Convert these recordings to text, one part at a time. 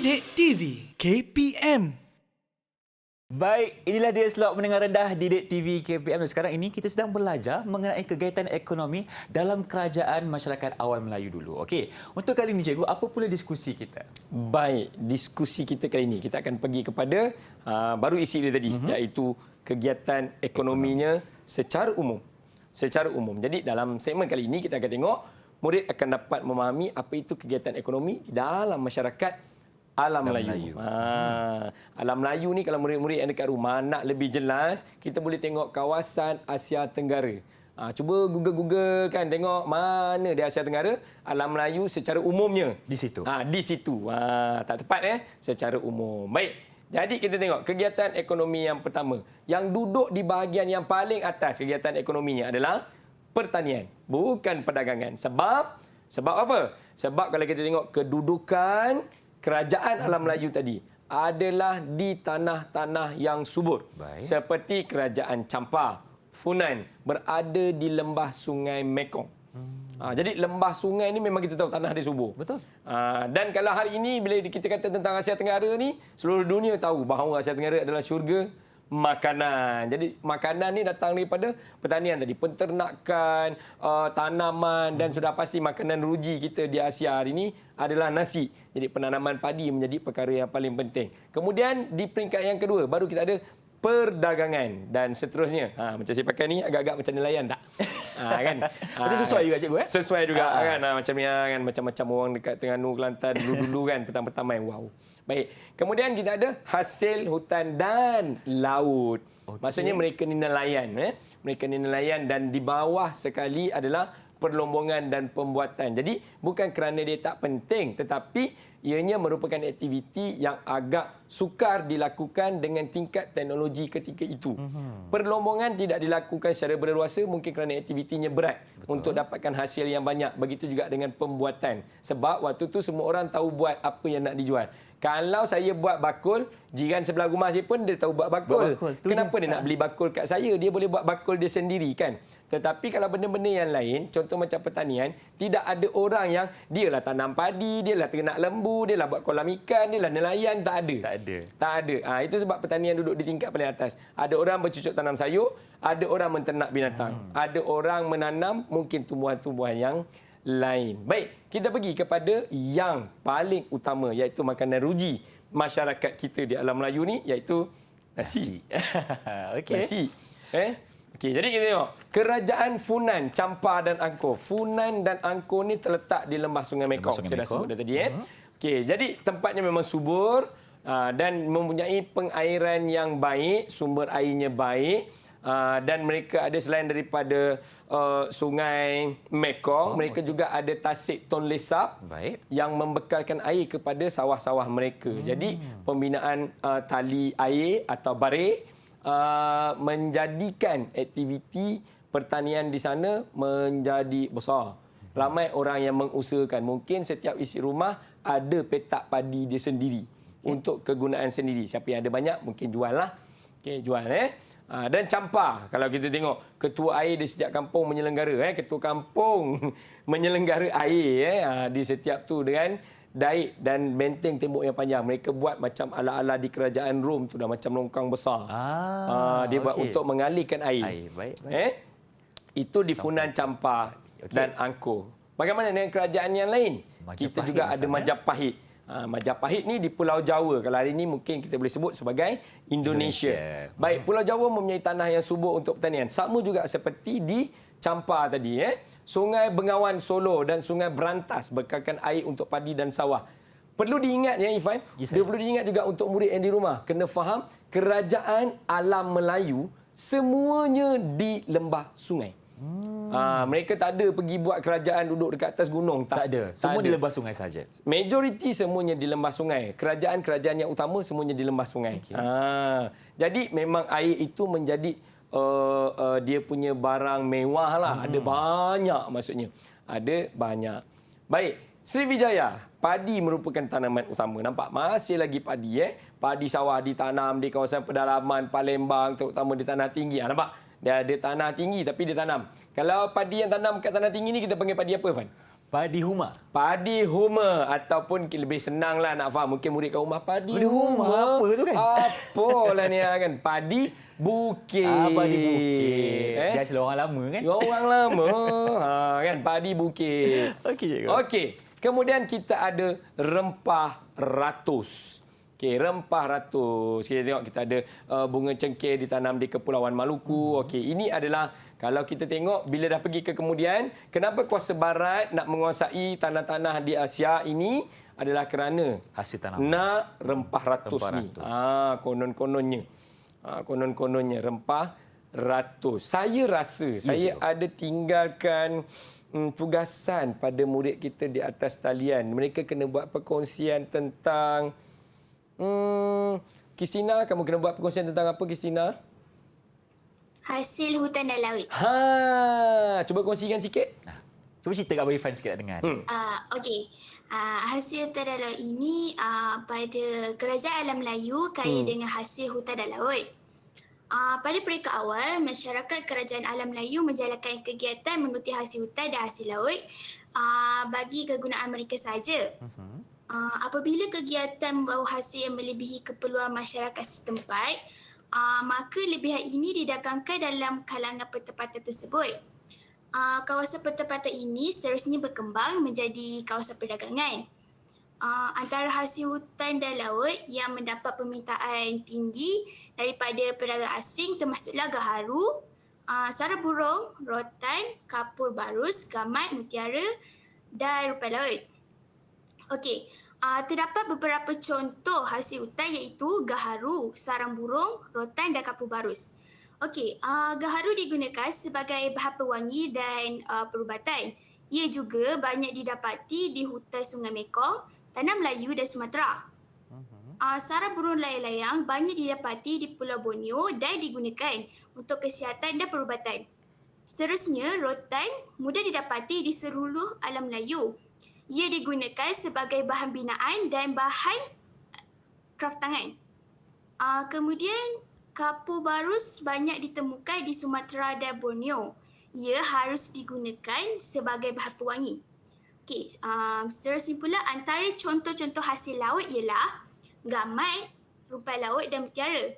Didik TV KPM. Baik, inilah dia slot mendengar rendah Didik TV KPM. Sekarang ini kita sedang belajar mengenai kegiatan ekonomi dalam kerajaan masyarakat awal Melayu dulu. Okey, untuk kali ini cikgu, apa pula diskusi kita? Baik, diskusi kita kali ini kita akan pergi kepada baru isi dia tadi, iaitu kegiatan ekonominya secara umum. Secara umum. Jadi dalam segmen kali ini kita akan tengok murid akan dapat memahami apa itu kegiatan ekonomi dalam masyarakat Alam Melayu. Alam Melayu ni kalau murid-murid yang dekat rumah nak lebih jelas, kita boleh tengok kawasan Asia Tenggara. Cuba Google kan, tengok mana di Asia Tenggara, Alam Melayu secara umumnya. Di situ. Di situ. Tak tepat secara umum. Baik. Jadi kita tengok kegiatan ekonomi yang pertama. Yang duduk di bahagian yang paling atas kegiatan ekonominya adalah pertanian, bukan perdagangan. Sebab apa? Sebab kalau kita tengok kedudukan kerajaan Alam Melayu tadi adalah di tanah-tanah yang subur. Baik. Seperti kerajaan Champa, Funan, berada di lembah sungai Mekong. Jadi lembah sungai ni memang kita tahu tanah dia subur. Betul. Dan kalau hari ini bila kita kata tentang Asia Tenggara ni, seluruh dunia tahu bahawa Asia Tenggara adalah syurga makanan. Jadi makanan ni datang daripada pertanian tadi, penternakan, tanaman dan sudah pasti makanan ruji kita di Asia hari ini adalah nasi. Jadi penanaman padi menjadi perkara yang paling penting. Kemudian di peringkat yang kedua baru kita ada perdagangan dan seterusnya. Macam saya pakai ni agak-agak macam nelayan tak? Kan? Itu sesuai juga cikgu Sesuai juga kan. Macam ni kan, macam-macam orang dekat Terengganu, Kelantan dulu-dulu kan, petang-petang main. Wow. Baik. Kemudian kita ada hasil hutan dan laut. Okay. Maksudnya mereka ni nelayan. Mereka ni nelayan dan di bawah sekali adalah perlombongan dan pembuatan. Jadi bukan kerana dia tak penting, tetapi ianya merupakan aktiviti yang agak sukar dilakukan dengan tingkat teknologi ketika itu. Perlombongan tidak dilakukan secara berleluasa mungkin kerana aktivitinya berat. Betul. Untuk dapatkan hasil yang banyak. Begitu juga dengan pembuatan. Sebab waktu tu semua orang tahu buat apa yang nak dijual. Kalau saya buat bakul, jiran sebelah rumah saya pun dia tahu buat bakul. Kenapa dia nak beli bakul kat saya? Dia boleh buat bakul dia sendiri kan. Tetapi kalau benda-benda yang lain, contoh macam pertanian, tidak ada orang yang dialah tanam padi, dialah ternak lembu, dialah buat kolam ikan, dialah nelayan, tak ada. Tak ada. Itu sebab pertanian duduk di tingkat paling atas. Ada orang bercucuk tanam sayur, ada orang menternak binatang, ada orang menanam mungkin tumbuhan-tumbuhan yang lain. Baik, kita pergi kepada yang paling utama iaitu makanan ruji masyarakat kita di Alam Melayu ni iaitu nasi. Okey. Nasi. Okey, jadi kita tengok kerajaan Funan, Champa dan Angkor. Funan dan Angkor ni terletak di lembah Sungai Mekong. Saya dah sebut dah tadi Okey, jadi tempatnya memang subur dan mempunyai pengairan yang baik, sumber airnya baik. Dan mereka ada selain daripada sungai Mekong, mereka juga ada tasik Tonle Sap yang membekalkan air kepada sawah-sawah mereka. Jadi pembinaan tali air atau barik menjadikan aktiviti pertanian di sana menjadi besar. Ramai orang yang mengusahakan. Mungkin setiap isi rumah ada petak padi dia sendiri untuk kegunaan sendiri. Siapa yang ada banyak mungkin jual lah. Okey, jual dan Champa, kalau kita tengok ketua air di setiap kampung menyelenggara ketua kampung menyelenggara air di setiap tu dengan daik dan benteng tembok yang panjang. Mereka buat macam ala-ala di kerajaan Rom tu dah macam longkang besar. Dia buat untuk mengalirkan air. Baik. Itu di Funan, Champa dan Angkor. Bagaimana dengan kerajaan yang lain? Kita juga ada Majapahit. Majapahit ni di Pulau Jawa. Kalau hari ini mungkin kita boleh sebut sebagai Indonesia. Baik, Pulau Jawa mempunyai tanah yang subur untuk pertanian. Sama juga seperti di Champa tadi. Sungai Bengawan Solo dan Sungai Berantas bekalkan air untuk padi dan sawah. Perlu diingat Ifan. Dia perlu diingat juga untuk murid yang di rumah. Kena faham kerajaan Alam Melayu semuanya di lembah sungai. Mereka tak ada pergi buat kerajaan duduk dekat atas gunung. Tak ada. Semua di lembah sungai saja. Majoriti semuanya di lembah sungai. Kerajaan-kerajaan yang utama semuanya di lembah sungai. Jadi memang air itu menjadi dia punya barang mewah lah. Ada banyak maksudnya. Ada banyak. Baik. Sriwijaya, padi merupakan tanaman utama. Nampak? Masih lagi padi. Padi sawah ditanam di kawasan pedalaman Palembang, terutama di tanah tinggi. Nampak? Dia ada tanah tinggi tapi dia tanam. Kalau padi yang tanam kat tanah tinggi ni kita panggil padi apa, Fan? Padi huma. Padi huma ataupun lebih senanglah nak faham. Mungkin murid kat rumah padi Padi huma, apa tu kan? Apalah ni kan. Padi bukit. Padi bukit. Biasalah orang lama kan? Orang lama. Kan padi bukit. Okey, cikgu. Okey. Kemudian kita ada rempah ratus. Okey, rempah ratus. Kita tengok kita ada bunga cengkeh ditanam di Kepulauan Maluku. Okey, ini adalah kalau kita tengok bila dah pergi ke kemudian, kenapa kuasa barat nak menguasai tanah-tanah di Asia ini adalah kerana Hasil tanaman. nak rempah ratus Rempah ni. ratus. Konon-kononnya. Konon-kononnya rempah ratus. Saya rasa saya ada tinggalkan tugasan pada murid kita di atas talian. Mereka kena buat perkongsian tentang Kristina, kamu kena buat perkongsian tentang apa, Kristina? Hasil hutan dan laut. Cuba kongsikan sikit. Cuba cerita kat Abang Irfan sikit nak dengar. Okey. Hasil hutan dan laut ini pada Kerajaan Alam Melayu kaya dengan hasil hutan dan laut. Pada peringkat awal, masyarakat Kerajaan Alam Melayu menjalankan kegiatan mengutip hasil hutan dan hasil laut bagi kegunaan mereka sahaja. Apabila kegiatan membawa hasil yang melebihi keperluan masyarakat setempat, maka lebihan ini didagangkan dalam kalangan pertempatan tersebut. Kawasan pertempatan ini seterusnya berkembang menjadi kawasan perdagangan. Antara hasil hutan dan laut yang mendapat permintaan tinggi daripada pedagang asing termasuklah gaharu, sarang burung, rotan, kapur barus, gamat, mutiara dan rupai laut. Okey, terdapat beberapa contoh hasil hutan iaitu gaharu, sarang burung, rotan dan kapur barus. Okey, gaharu digunakan sebagai bahan pewangi dan perubatan. Ia juga banyak didapati di hutan Sungai Mekong, Tanah Melayu dan Sumatera. Sarang burung layang-layang banyak didapati di Pulau Borneo dan digunakan untuk kesihatan dan perubatan. Seterusnya, rotan mudah didapati di seluruh alam Melayu. Ia digunakan sebagai bahan binaan dan bahan kraftangan. Kemudian, kapur barus banyak ditemukan di Sumatera dan Borneo. Ia harus digunakan sebagai bahan pewangi. Okey, seterusnya pula antara contoh-contoh hasil laut ialah gamat, rupai laut dan mutiara.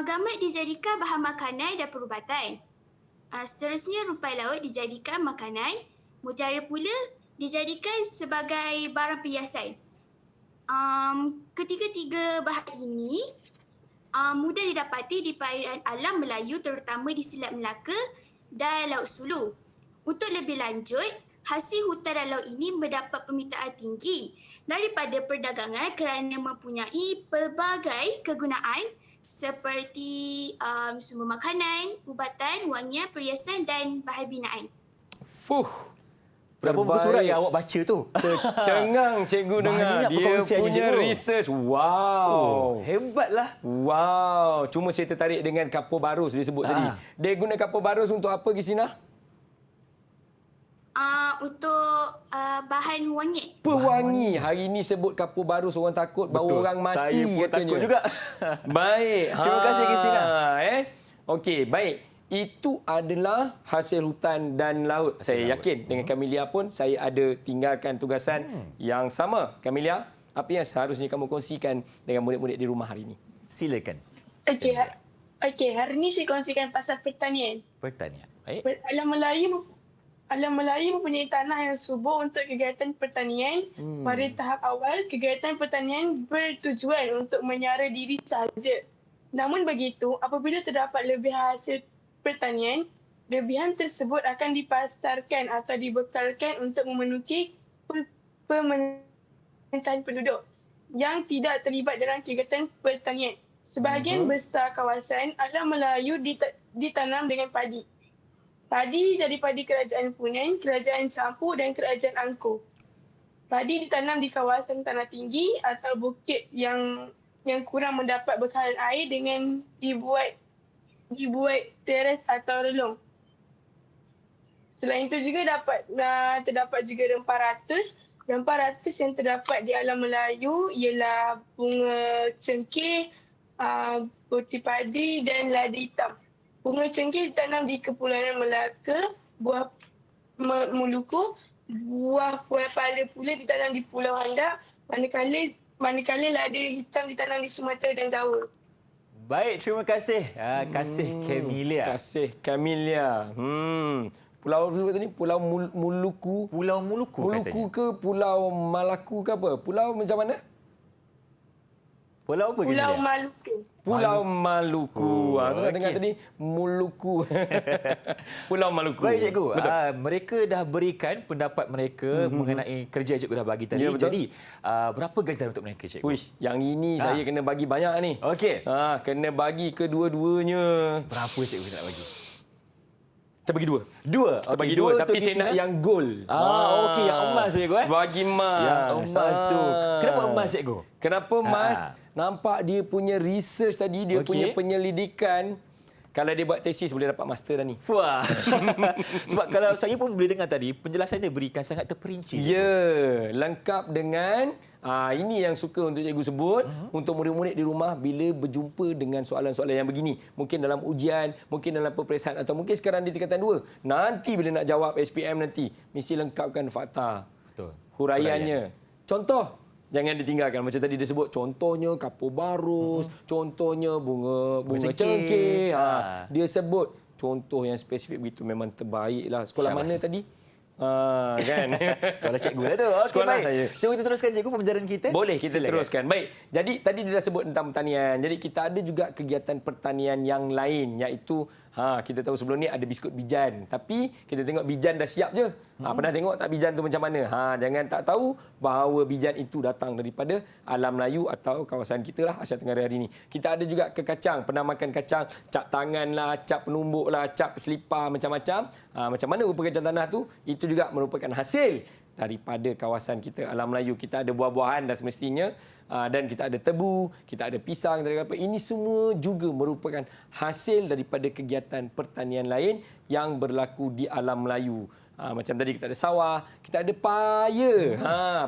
Gamat dijadikan bahan makanan dan perubatan. Seterusnya, rupai laut dijadikan makanan. Mutiara pula dijadikan sebagai barang perhiasan. Ketiga-tiga bahan ini mudah didapati di perairan alam Melayu terutama di Selat Melaka dan Laut Sulu. Untuk lebih lanjut, hasil hutan dan laut ini mendapat permintaan tinggi daripada perdagangan kerana mempunyai pelbagai kegunaan seperti sumber makanan, ubatan, wangian, perhiasan dan bahan binaan. Berapa muka surat yang awak baca tu? Tercengang cikgu dengar. Banyak Dia perkongsiannya, punya cikgu. research. Wow. Hebatlah. Wow. Cuma saya tertarik dengan kapur barus disebut tadi. Dia guna kapur barus untuk apa, Gisina? Untuk bahan wangi. Pewangi. Hari ini sebut kapur barus orang takut bau Betul. orang mati. Saya pun katanya. takut juga. Baik. Terima kasih, Gisina. Okey, baik. Itu adalah hasil hutan dan laut. Saya yakin dengan Kamelia pun saya ada tinggalkan tugasan yang sama. Kamelia, apa yang seharusnya kamu kongsikan dengan murid-murid di rumah hari ini? Silakan. Okey, hari ini saya kongsikan pasal pertanian. Pertanian. Baik. Alam Melayu mempunyai tanah yang subur untuk kegiatan pertanian. Pada tahap awal, kegiatan pertanian bertujuan untuk menyara diri sahaja. Namun begitu, apabila terdapat lebih hasil pertanian, lebihan tersebut akan dipasarkan atau dibekalkan untuk memenuhi permintaan penduduk yang tidak terlibat dalam kegiatan pertanian. Sebahagian besar kawasan alam Melayu ditanam dengan padi. Padi daripada kerajaan Funan, kerajaan Campur dan kerajaan Angkor. Padi ditanam di kawasan tanah tinggi atau bukit yang kurang mendapat bekalan air dengan dibuat teres atau relung. Selain itu juga terdapat juga rempah ratus. Rempah ratus yang terdapat di alam Melayu ialah bunga cengkeh, putih padi dan lada hitam. Bunga cengkeh ditanam di Kepulauan Melaka, Buah Maluku buah pala pula ditanam di Pulau Handak, manakala lada hitam ditanam di Sumatera dan Jawa. Baik, terima kasih. Kasih Camelia. Kasih Camelia. Pulau apa sebut tadi? Pulau Muluku. Pulau Muluku Muluku katanya. ke Pulau Malaku ke apa? Pulau macam mana? Pulau apa Pulau Camelia? Maluku. Pulau Maluku. Tu okey. dengar tadi Muluku. Pulau Maluku. Baik cikgu, Betul. mereka dah berikan pendapat mereka mengenai kerja cikgu dah bagi tadi. Ya, betul. Jadi, berapa gajian untuk mereka cikgu? Wish, yang ini saya kena bagi banyak ni. Okey. Kena bagi kedua-duanya. Berapa cikgu kita nak bagi? Kita bagi dua. Dua. Kita Okey, bagi dua dua, tapi untuk saya nak Christina. yang gold. Okey, yang emas cikgu Bagi emas. Yang emas tu. Kenapa emas cikgu? Kenapa emas? Nampak dia punya research tadi, dia Okey. punya penyelidikan. Kalau dia buat tesis boleh dapat master dah ni. Wah. Sebab kalau saya pun boleh dengar tadi, penjelasan dia berikan sangat terperinci. Ya, lengkap dengan ini yang suka untuk cikgu sebut untuk murid-murid di rumah bila berjumpa dengan soalan-soalan yang begini. Mungkin dalam ujian, mungkin dalam peperiksaan atau mungkin sekarang di tingkatan 2. Nanti bila nak jawab SPM nanti, mesti lengkapkan fakta. Betul. Huraiannya. Contoh, jangan ditinggalkan. Macam tadi dia sebut, contohnya kapur barus, contohnya bunga cengkeh. cengkeh. Dia sebut contoh yang spesifik begitu memang terbaiklah. Sekolah Syabas. mana tadi? Kan? Sekolah cikgu lah tu. Okey, Sekolah baik. saya. Jom kita teruskan cikgu pembelajaran kita. Boleh kita Silakan. teruskan. Baik. Jadi tadi dia dah sebut tentang pertanian. Jadi kita ada juga kegiatan pertanian yang lain iaitu kita tahu sebelum ni ada biskut bijan. Tapi kita tengok bijan dah siap je. Pernah tengok tak bijan tu macam mana? Jangan tak tahu bahawa bijan itu datang daripada alam Melayu atau kawasan kita lah Asia Tenggara hari ini. Kita ada juga ke kacang, pernah makan kacang, cap tangan lah, cap penumbuk lah, cap selipar macam-macam. Macam mana rupa kacang tanah tu? Itu juga merupakan hasil daripada kawasan kita alam Melayu. Kita ada buah-buahan dah semestinya dan kita ada tebu, kita ada pisang, kita ada apa. Ini semua juga merupakan hasil daripada kegiatan pertanian lain yang berlaku di alam Melayu. Macam tadi kita ada sawah, kita ada paya.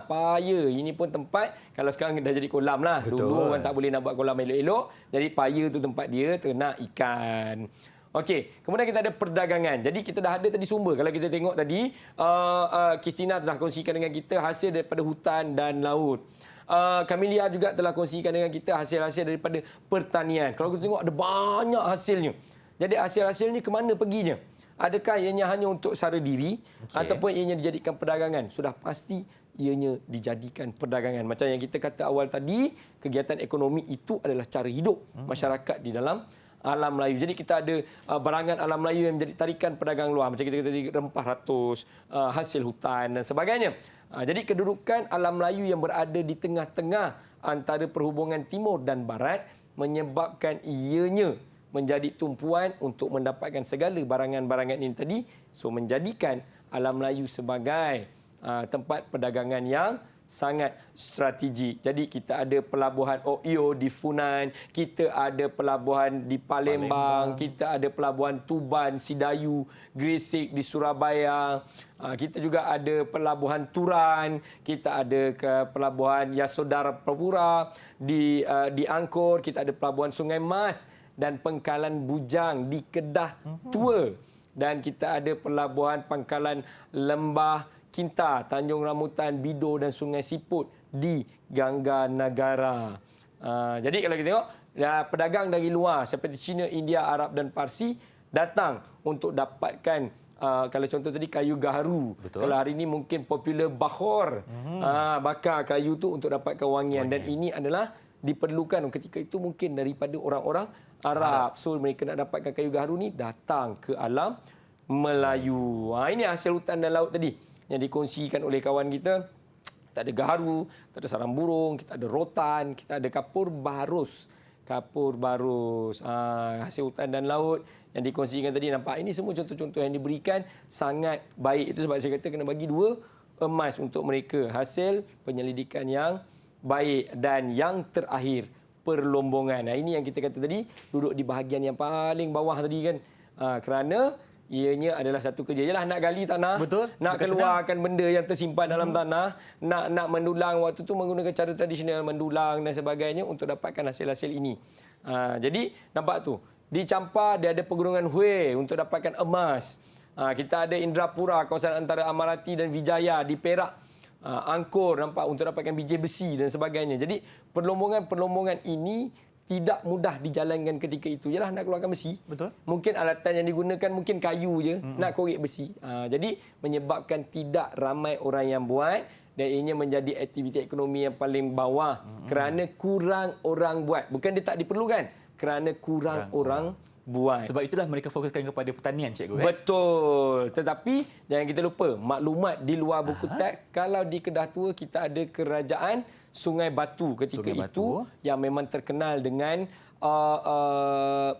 Paya ini pun tempat kalau sekarang dah jadi kolam lah. Betul. Dulu orang tak boleh nak buat kolam elok-elok. Jadi paya tu tempat dia ternak ikan. Okey, kemudian kita ada perdagangan. Jadi kita dah ada tadi sumber. Kalau kita tengok tadi, Christina telah kongsikan dengan kita hasil daripada hutan dan laut. Camelia juga telah kongsikan dengan kita hasil-hasil daripada pertanian. Kalau kita tengok ada banyak hasilnya. Jadi hasil-hasil ni ke mana perginya? Adakah ianya hanya untuk sara diri ataupun ianya dijadikan perdagangan? Sudah pasti ianya dijadikan perdagangan. Macam yang kita kata awal tadi, kegiatan ekonomi itu adalah cara hidup masyarakat di dalam alam Melayu. Jadi kita ada barangan alam Melayu yang menjadi tarikan pedagang luar. Macam kita kata tadi, rempah ratus, hasil hutan dan sebagainya. Jadi kedudukan alam Melayu yang berada di tengah-tengah antara perhubungan timur dan barat menyebabkan ianya menjadi tumpuan untuk mendapatkan segala barangan-barangan ini tadi. So menjadikan alam Melayu sebagai tempat perdagangan yang sangat strategik. Jadi kita ada pelabuhan Oyo di Funan, kita ada pelabuhan di Palembang, kita ada pelabuhan Tuban, Sidayu, Gresik di Surabaya. Kita juga ada pelabuhan Turan, kita ada ke pelabuhan Yasodharapura di Angkor, kita ada pelabuhan Sungai Mas dan Pangkalan Bujang di Kedah Tua. Dan kita ada pelabuhan Pangkalan Lembah Kinta, Tanjung Rambutan, Bido dan Sungai Siput di Gangga Negara. Jadi kalau kita tengok, pedagang dari luar seperti China, India, Arab dan Parsi datang untuk dapatkan kalau contoh tadi kayu gaharu. Betul. Kalau hari ini mungkin popular bakhor. Bakar kayu tu untuk dapatkan wangian. Dan ini adalah diperlukan ketika itu mungkin daripada orang-orang Arab. So mereka nak dapatkan kayu gaharu ni datang ke alam Melayu. Ini hasil hutan dan laut tadi yang dikongsikan oleh kawan kita. Kita ada gaharu, kita ada sarang burung, kita ada rotan, kita ada kapur barus. Kapur barus. Hasil hutan dan laut yang dikongsikan tadi. Nampak ini semua contoh-contoh yang diberikan sangat baik. Itu sebab saya kata kena bagi 2 emas untuk mereka. Hasil penyelidikan yang baik. Dan yang terakhir, perlombongan. Ini yang kita kata tadi, duduk di bahagian yang paling bawah tadi kan. Kerana ianya adalah satu kerja. Yalah nak gali tanah, Betul. nak Bukan keluarkan benda yang tersimpan dalam tanah, nak mendulang waktu tu menggunakan cara tradisional mendulang dan sebagainya untuk dapatkan hasil-hasil ini. Jadi nampak tu, di Champa dia ada pergunungan Hue untuk dapatkan emas. Kita ada Indrapura, kawasan antara Amarati dan Vijaya di Perak. Angkor nampak untuk dapatkan biji besi dan sebagainya. Jadi perlombongan-perlombongan ini tidak mudah dijalankan ketika itu. Yalah nak keluarkan besi. Betul. Mungkin alatan yang digunakan mungkin kayu je nak korek besi. Jadi menyebabkan tidak ramai orang yang buat dan ianya menjadi aktiviti ekonomi yang paling bawah kerana kurang orang buat. Bukan dia tak diperlukan, kerana kurang orang buat. Sebab itulah mereka fokuskan kepada pertanian, cikgu. Betul. Tetapi jangan kita lupa, maklumat di luar buku teks, kalau di Kedah Tua kita ada kerajaan Sungai Batu ketika Sungai itu Batu. yang memang terkenal dengan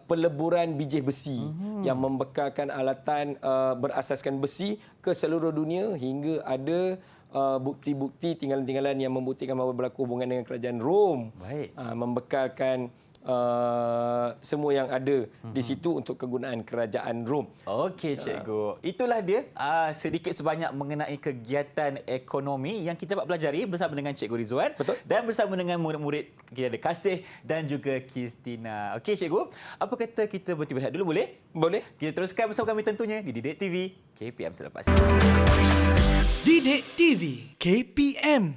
peleburan biji besi yang membekalkan alatan berasaskan besi ke seluruh dunia hingga ada bukti-bukti tinggalan-tinggalan yang membuktikan bahawa berlaku hubungan dengan kerajaan Rom. Baik. Membekalkan semua yang ada di situ untuk kegunaan kerajaan Rom. Okey, cikgu. Itulah dia sedikit sebanyak mengenai kegiatan ekonomi yang kita dapat pelajari bersama dengan Cikgu Rizwan. Betul. Dan bersama dengan murid-murid kita ada Kasih dan juga Kristina. Okey, cikgu. Apa kata kita berhenti berehat dulu, boleh? Boleh? Kita teruskan bersama kami tentunya di Didik TV KPM selepas. Didik TV KPM